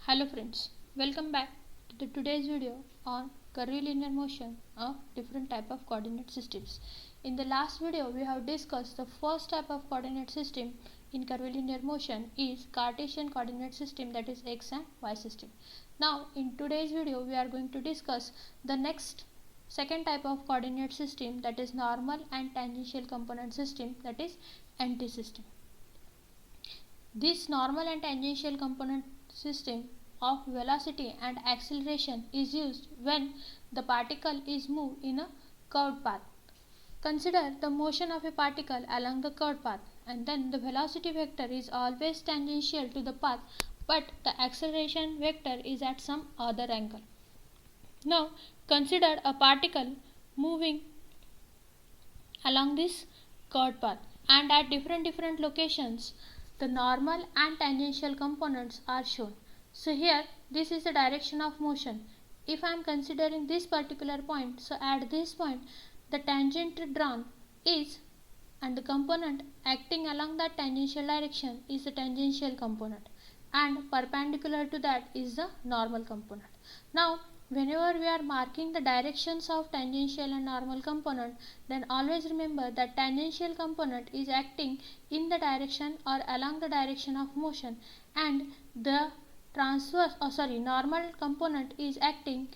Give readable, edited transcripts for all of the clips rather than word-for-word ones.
Hello friends, welcome back to today's video on curvilinear motion of different type of coordinate systems. In the last video we have discussed the first type of coordinate system in curvilinear motion is Cartesian coordinate system, that is x and y system. Now in today's video we are going to discuss the next second type of coordinate system, that is normal and tangential component system, that is NT system. This normal and tangential component system of velocity and acceleration is used when the particle is moved in a curved path. Consider the motion of a particle along the curved path, and then the velocity vector is always tangential to the path, but the acceleration vector is at some other angle. Now consider a particle moving along this curved path, and at different locations the normal and tangential components are shown. So here this is the direction of motion. If I am considering this particular point, so at this point the tangent drawn is, and the component acting along that tangential direction is the tangential component, and perpendicular to that is the normal component. Now whenever we are marking the directions of tangential and normal component, then always remember that tangential component is acting in the direction or along the direction of motion, and the normal component is acting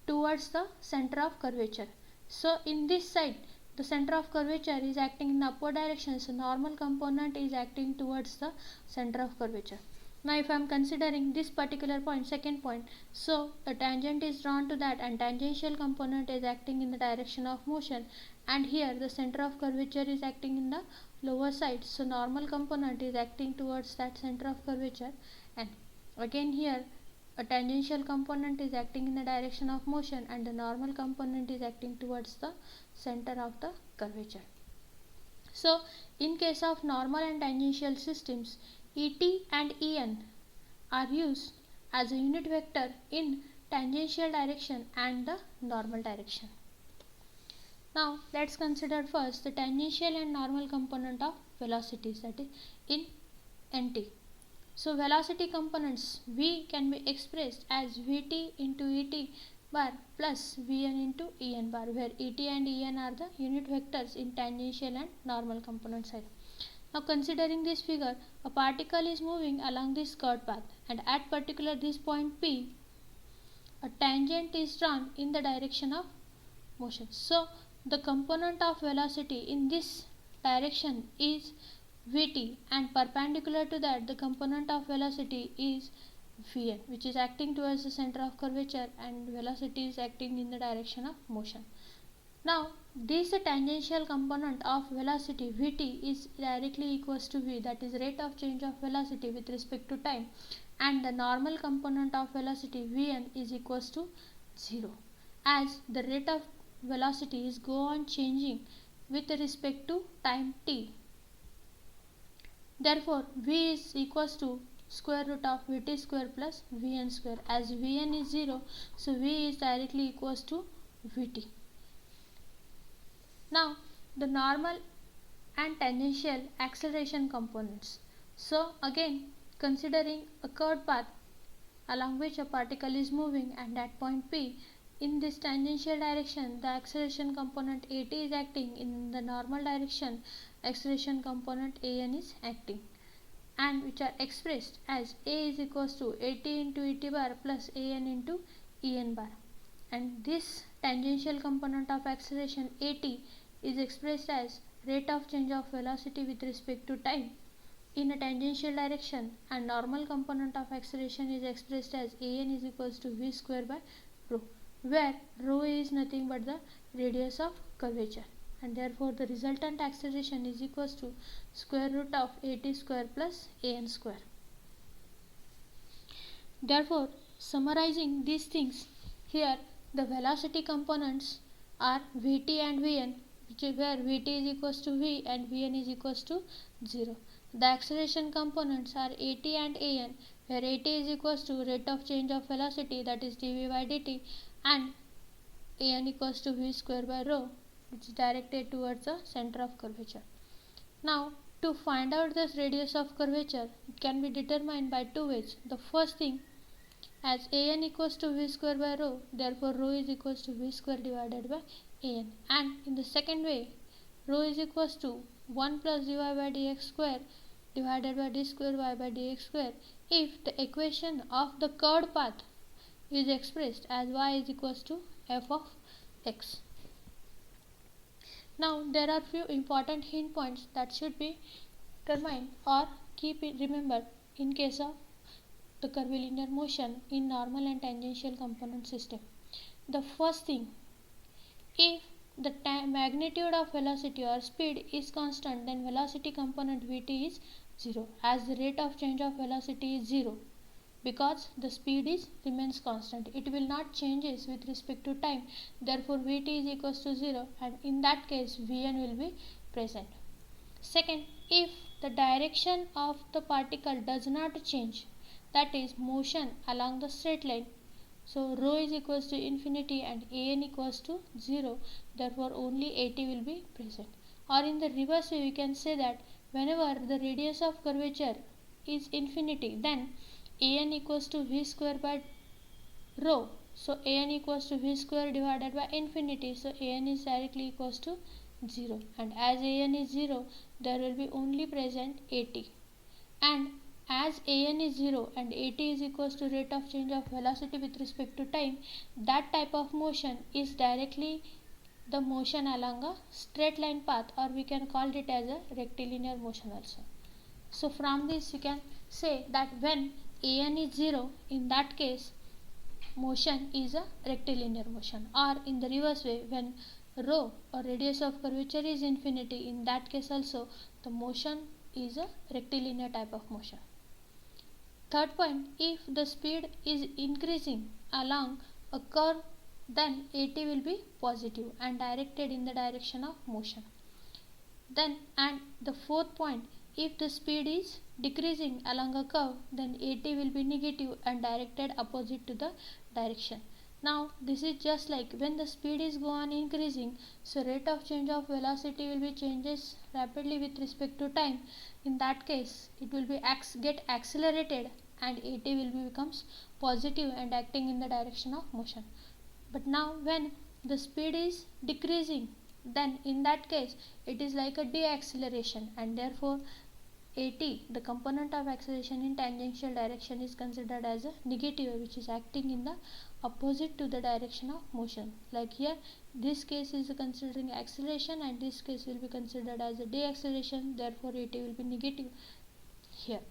towards the center of curvature. So in this side the center of curvature is acting in the upward direction, so normal component is acting towards the center of curvature. Now if I am considering this particular point, second point, so a tangent is drawn to that and tangential component is acting in the direction of motion, and here the center of curvature is acting in the lower side, so normal component is acting towards that center of curvature, and again here a tangential component is acting in the direction of motion and the normal component is acting towards the center of the curvature. So in case of normal and tangential systems, ET and EN are used as a unit vector in tangential direction and the normal direction. Now let's consider first the tangential and normal component of velocities, that is in NT. So velocity components V can be expressed as Vt into Et bar plus Vn into En bar, where Et and En are the unit vectors in tangential and normal component side. Now considering this figure, a particle is moving along this curved path, and at particular this point P, a tangent is drawn in the direction of motion. So the component of velocity in this direction is Vt, and perpendicular to that the component of velocity is Vn, which is acting towards the center of curvature, and velocity is acting in the direction of motion. Now this tangential component of velocity Vt is directly equals to V, that is rate of change of velocity with respect to time, and the normal component of velocity Vn is equals to 0, as the rate of velocity is go on changing with respect to time t. Therefore V is equals to square root of Vt square plus Vn square, as Vn is 0, so V is directly equals to Vt. Now the normal and tangential acceleration components. So again considering a curved path along which a particle is moving, and at point P in this tangential direction the acceleration component At is acting, in the normal direction acceleration component An is acting, and which are expressed as A is equals to At into Et bar plus An into En bar, and this tangential component of acceleration At is expressed as rate of change of velocity with respect to time in a tangential direction, and normal component of acceleration is expressed as An is equals to V square by rho, where rho is nothing but the radius of curvature, and therefore the resultant acceleration is equals to square root of At square plus An square. Therefore summarizing these things, here the velocity components are Vt and Vn, where Vt is equals to V and Vn is equals to 0. The acceleration components are At and An, where At is equals to rate of change of velocity, that is dV by dt, and An equals to V square by rho, which is directed towards the center of curvature. Now to find out this radius of curvature, it can be determined by two ways. The first thing, as an equals to v square by rho, therefore rho is equals to v square divided by an. And in the second way, rho is equals to 1 plus dy by dx square divided by d square y by dx square if the equation of the curved path is expressed as y is equals to f of x. Now there are few important hint points that should be determined or keep it remembered in case of the curvilinear motion in normal and tangential component system. The first thing, if the magnitude of velocity or speed is constant, then velocity component Vt is 0, as the rate of change of velocity is 0 because the speed remains constant. It will not changes with respect to time. Therefore, Vt is equals to 0, and in that case Vn will be present. Second, if the direction of the particle does not change, that is motion along the straight line, so rho is equals to infinity and an equals to 0, therefore only at will be present. Or in the reverse way, we can say that whenever the radius of curvature is infinity, then an equals to v square by rho, so an equals to v square divided by infinity, so an is directly equals to 0, and as an is 0, there will be only present at. And as an is 0 and at is equals to rate of change of velocity with respect to time, that type of motion is directly the motion along a straight line path, or we can call it as a rectilinear motion also. So from this you can say that when an is 0, in that case motion is a rectilinear motion, or in the reverse way, when rho or radius of curvature is infinity, in that case also the motion is a rectilinear type of motion. Third point, if the speed is increasing along a curve, then at will be positive and directed in the direction of motion. Then, and the fourth point, if the speed is decreasing along a curve, then at will be negative and directed opposite to the direction. Now this is just like when the speed is go on increasing, so rate of change of velocity will be changes rapidly with respect to time. In that case it will be get accelerated and at will be becomes positive and acting in the direction of motion. But now when the speed is decreasing, then in that case it is like a deacceleration, and therefore at, the component of acceleration in tangential direction, is considered as a negative, which is acting in the opposite to the direction of motion. Like here, this case is considering acceleration and this case will be considered as a deacceleration, therefore at will be negative here.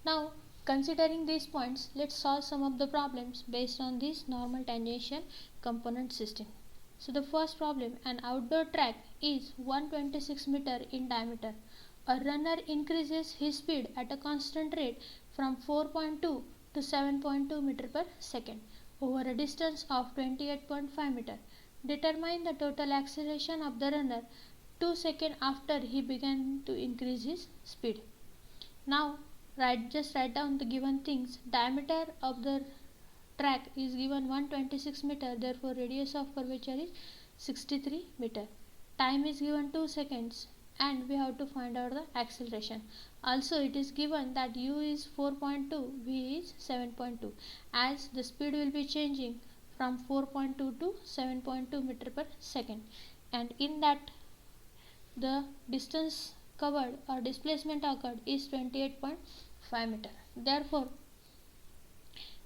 Now considering these points, let's solve some of the problems based on this normal tangential component system. So the first problem, an outdoor track is 126 meter in diameter. A runner increases his speed at a constant rate from 4.2 to 7.2 meter per second over a distance of 28.5 meter. Determine the total acceleration of the runner 2 seconds after he began to increase his speed. Now just write down the given things. Diameter of the track is given 126 meter, therefore radius of curvature is 63 meter. Time is given 2 seconds and we have to find out the acceleration. Also it is given that u is 4.2, v is 7.2, as the speed will be changing from 4.2 to 7.2 meter per second, and in that the distance covered or displacement occurred is 28.5 meter. Therefore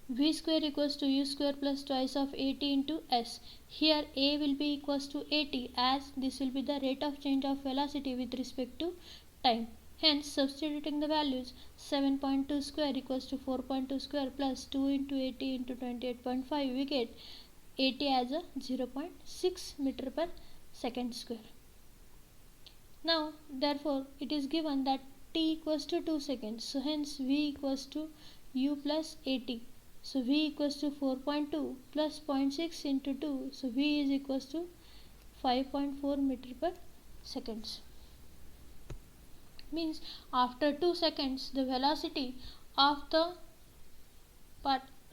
v square equals to u square plus twice of at into s. Here a will be equals to at, as this will be the rate of change of velocity with respect to time. Hence substituting the values, 7.2 square equals to 4.2 square plus 2 into 80 into 28.5, we get 80 as a 0.6 meter per second square. Now therefore it is given that t equals to 2 seconds, so hence v equals to u plus at. So v equals to 4.2 plus 0.6 into 2, so v is equals to 5.4 meter per seconds. Means after 2 seconds the velocity of the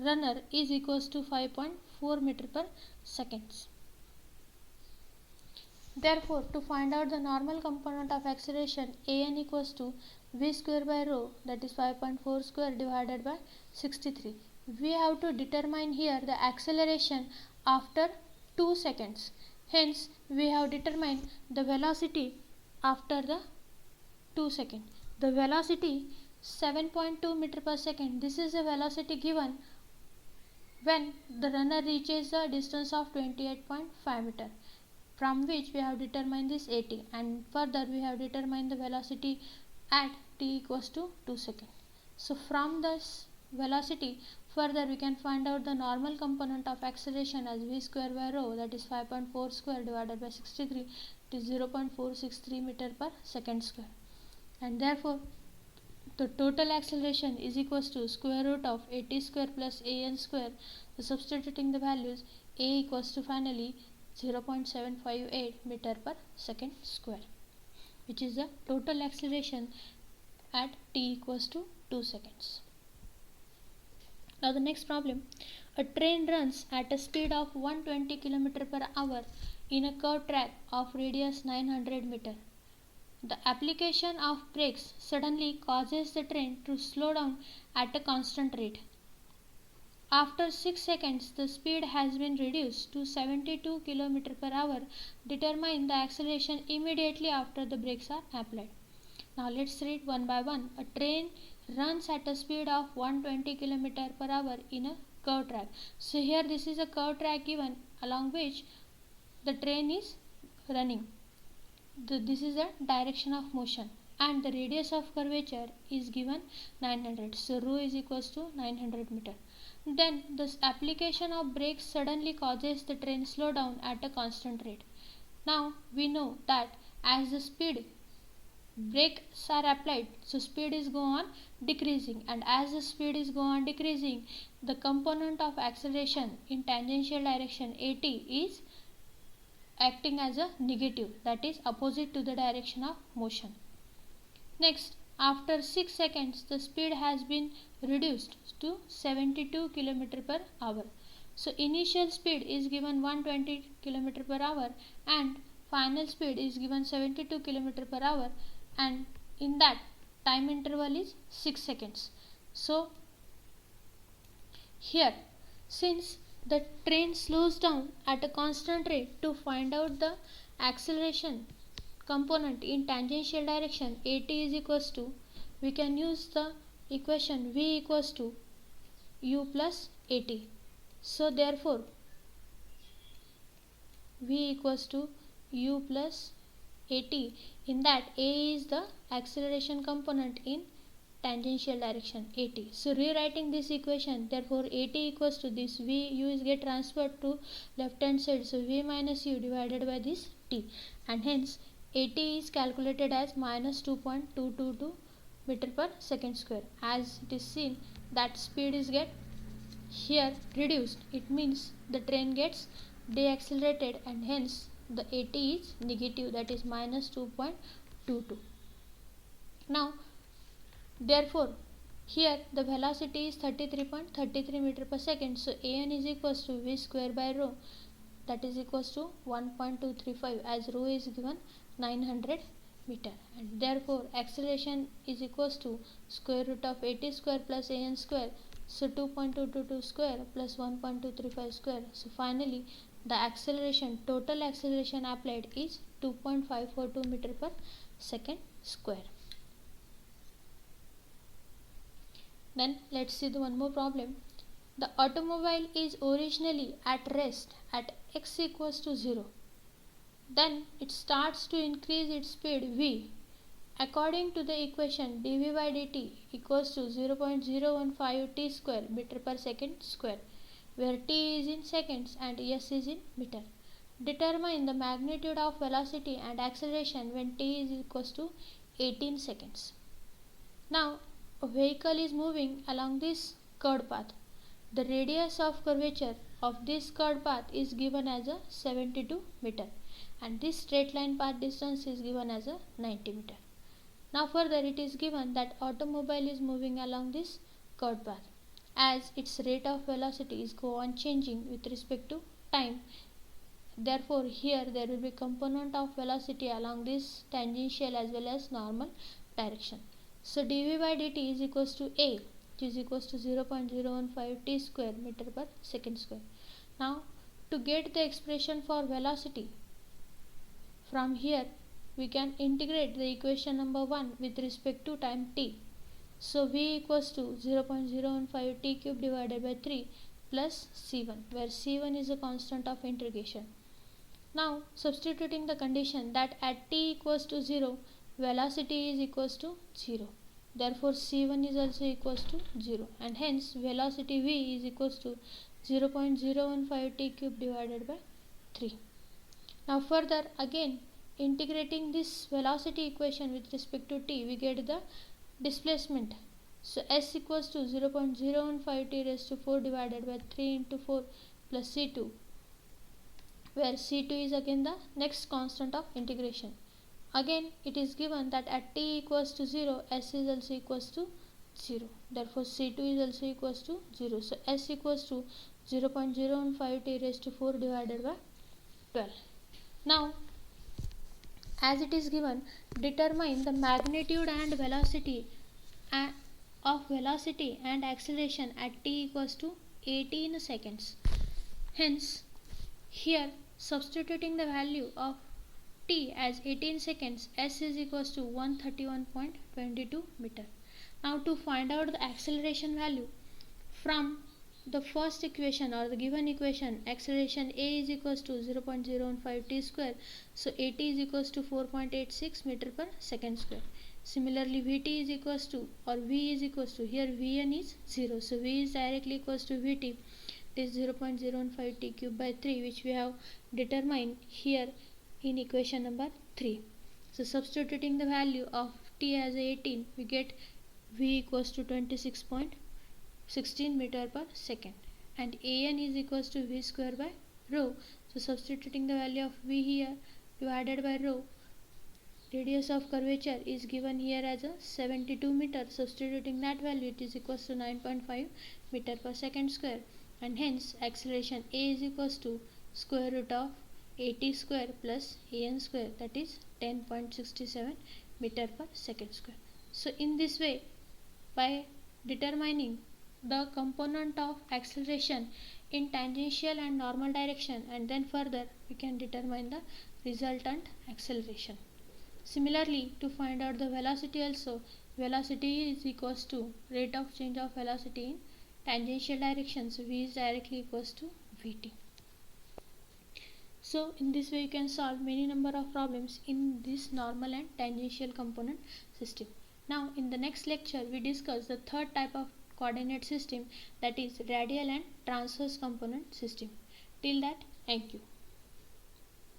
runner is equals to 5.4 meter per seconds. Therefore to find out the normal component of acceleration, an equals to v square by rho, that is 5.4 square divided by 63. We have to determine here the acceleration after 2 seconds. Hence, we have determined the velocity after the 2 seconds. The velocity 7.2 meter per second. This is the velocity given when the runner reaches a distance of 28.5 meter, from which we have determined this 80, and further we have determined the velocity at t equals to 2 seconds. So from this velocity further we can find out the normal component of acceleration as v square by rho, that is 5.4 square divided by 63, it is 0.463 meter per second square, and therefore the total acceleration is equals to square root of 80 square plus an square. So substituting the values, a equals to finally 0.758 meter per second square, which is the total acceleration at t equals to 2 seconds. Now the next problem. A train runs at a speed of 120 km per hour in a curved track of radius 900 meter. The application of brakes suddenly causes the train to slow down at a constant rate. After 6 seconds, the speed has been reduced to 72 km per hour. Determine the acceleration immediately after the brakes are applied. Now let's read one by one. A train runs at a speed of 120 km per hour in a curved track. So here this is a curved track given along which the train is running. This is the direction of motion, and the radius of curvature is given 900. So rho is equals to 900 meter. Then this application of brakes suddenly causes the train slow down at a constant rate. Now we know that as the speed brakes are applied, so speed is go on decreasing, and as the speed is go on decreasing, the component of acceleration in tangential direction at is acting as a negative, that is opposite to the direction of motion. Next, after 6 seconds, the speed has been reduced to 72 km per hour. So initial speed is given 120 km per hour and final speed is given 72 km per hour, and in that time interval is 6 seconds. So here, since the train slows down at a constant rate, to find out the acceleration component in tangential direction at is equals to, we can use the equation v equals to u plus at. So therefore v equals to u plus at, in that a is the acceleration component in tangential direction at. So rewriting this equation, therefore at equals to this v, u is get transferred to left hand side, so v minus u divided by this t, and hence at is calculated as minus 2.222 meter per second square. As it is seen that speed is get here reduced, it means the train gets deaccelerated, and hence the at is negative, that is minus 2.22. Now therefore here the velocity is 33.33 meter per second, so an is equals to v square by rho, that is equals to 1.235, as rho is given 900 meter, and therefore acceleration is equals to square root of 80 square plus an square, so 2.222 square plus 1.235 square. So finally the acceleration, total acceleration applied is 2.542 meter per second square. Then let's see the one more problem. The automobile is originally at rest at x equals to 0. Then it starts to increase its speed v. According to the equation dv by dt equals to 0.015 t square meter per second square, where t is in seconds and s is in meter. Determine the magnitude of velocity and acceleration when t is equals to 18 seconds. Now a vehicle is moving along this curved path. The radius of curvature of this curved path is given as a 72 meter, and this straight line path distance is given as a 90 meter. Now further it is given that automobile is moving along this curved path. As its rate of velocity is go on changing with respect to time, therefore here there will be component of velocity along this tangential as well as normal direction. So dv by dt is equals to a, which is equals to 0.015 t square meter per second square. Now to get the expression for velocity, from here we can integrate the equation number 1 with respect to time t. So v equals to 0.015 t cube divided by 3 plus c1, where c1 is a constant of integration. Now substituting the condition that at t equals to 0, velocity is equals to 0. Therefore c1 is also equals to 0, and hence velocity v is equals to 0.015 t cube divided by 3. Now further again integrating this velocity equation with respect to t, we get the displacement. So s equals to 0.015 t raised to 4 divided by 3 into 4 plus c2, where c2 is again the next constant of integration. Again it is given that at t equals to 0, s is also equals to 0. Therefore c2 is also equals to 0. So s equals to 0.015 t raised to 4 divided by 12. Now as it is given, determine the magnitude and velocity of velocity and acceleration at t equals to 18 seconds. Hence here substituting the value of t as 18 seconds, s is equals to 131.22 meter. Now to find out the acceleration value, from the first equation or the given equation, acceleration a is equals to 0.015 t square, so at is equals to 4.86 meter per second square. Similarly vt is equals to, or v is equals to, here vn is 0, so v is directly equals to vt, it is 0.015 t cube by 3, which we have determined here in equation number 3. So substituting the value of t as 18, we get v equals to 26.16 meter per second, and an is equals to v square by rho. So substituting the value of v here divided by rho, radius of curvature is given here as a 72 meter. Substituting that value, it is equals to 9.5 meter per second square, and hence acceleration a is equals to square root of at square plus an square, that is 10.67 meter per second square. So in this way, by determining the component of acceleration in tangential and normal direction, and then further we can determine the resultant acceleration. Similarly, to find out the velocity also, velocity is equals to rate of change of velocity in tangential direction, so v is directly equals to vt. So in this way you can solve many number of problems in this normal and tangential component system. Now in the next lecture we discuss the third type of coordinate system, that is radial and transverse component system. Till that, thank you.